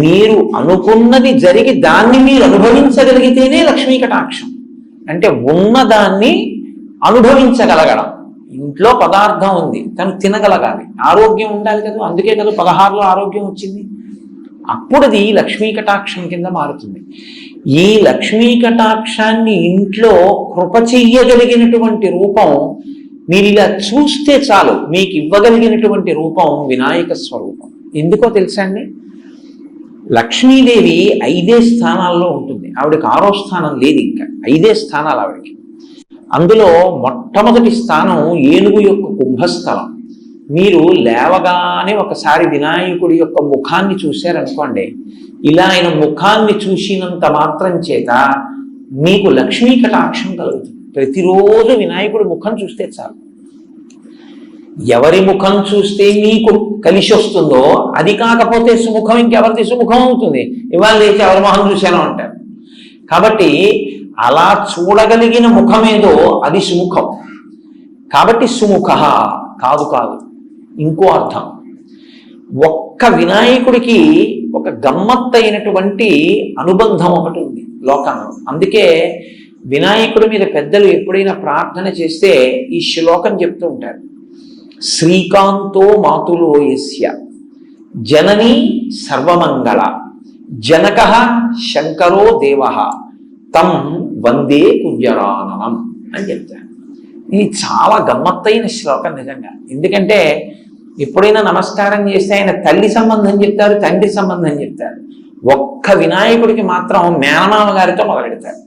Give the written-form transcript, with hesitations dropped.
మీరు అనుకున్నది జరిగి దాన్ని మీరు అనుభవించగలిగితేనే లక్ష్మీ కటాక్షం. అంటే ఉన్నదాన్ని అనుభవించగలగడం. ఇంట్లో పదార్థం ఉంది, తను తినగలగాలి, ఆరోగ్యం ఉండాలి కదా. అందుకే కదా 16లో ఆరోగ్యం వచ్చింది. అప్పుడు అది లక్ష్మీ కటాక్షం కింద మారుతుంది. ఈ లక్ష్మీ కటాక్షాన్ని ఇంట్లో కృప చెయ్యగలిగినటువంటి రూపం మీరు ఇలా చూస్తే చాలు, మీకు ఇవ్వగలిగినటువంటి రూపం వినాయక స్వరూపం. ఎందుకో తెలుసా అండి? లక్ష్మీదేవి 5 స్థానాల్లో ఉంటుంది. ఆవిడకి 6వ స్థానం లేదు, ఇంకా 5 స్థానాలు ఆవిడకి. అందులో మొట్టమొదటి స్థానం ఏనుగు యొక్క కుంభస్థలం. మీరు లేవగానే ఒకసారి వినాయకుడి యొక్క ముఖాన్ని చూశారనుకోండి, ఇలా ఆయన ముఖాన్ని చూసినంత మాత్రం చేత మీకు లక్ష్మీ కటాక్షం కలుగుతుంది. ప్రతిరోజు వినాయకుడి ముఖం చూస్తే చాలు. ఎవరి ముఖం చూస్తే మీకు కలిసి వస్తుందో అది కాకపోతే సుముఖం ఇంకెవరిది సుముఖం అవుతుంది? ఇవాళ లేచి ఎవరి మొహం చూశానో అంటారు. కాబట్టి అలా చూడగలిగిన ముఖమేదో అది సుముఖం. కాబట్టి సుముఖ కాదు కాదు, ఇంకో అర్థం. ఒక్క వినాయకుడికి ఒక గమ్మత్తైనటువంటి అనుబంధం ఒకటి ఉంది లోకంలో. అందుకే వినాయకుడి మీద పెద్దలు ఎప్పుడైనా ప్రార్థన చేస్తే ఈ శ్లోకం చెప్తూ ఉంటారు. శ్రీకాంతో మాతులో యస్య జననీ సర్వమంగళ జనక శంకరో దేవ తం వందే కుంజరాననం అని చెప్తారు. ఇది చాలా గమ్మత్తైన శ్లోకం నిజంగా. ఎందుకంటే ఎప్పుడైనా నమస్కారం చేస్తే ఆయన తల్లి సంబంధం చెప్తారు, తండ్రి సంబంధం చెప్తారు. ఒక్క వినాయకుడికి మాత్రం మేనమామ గారితో మొదలెడతారు.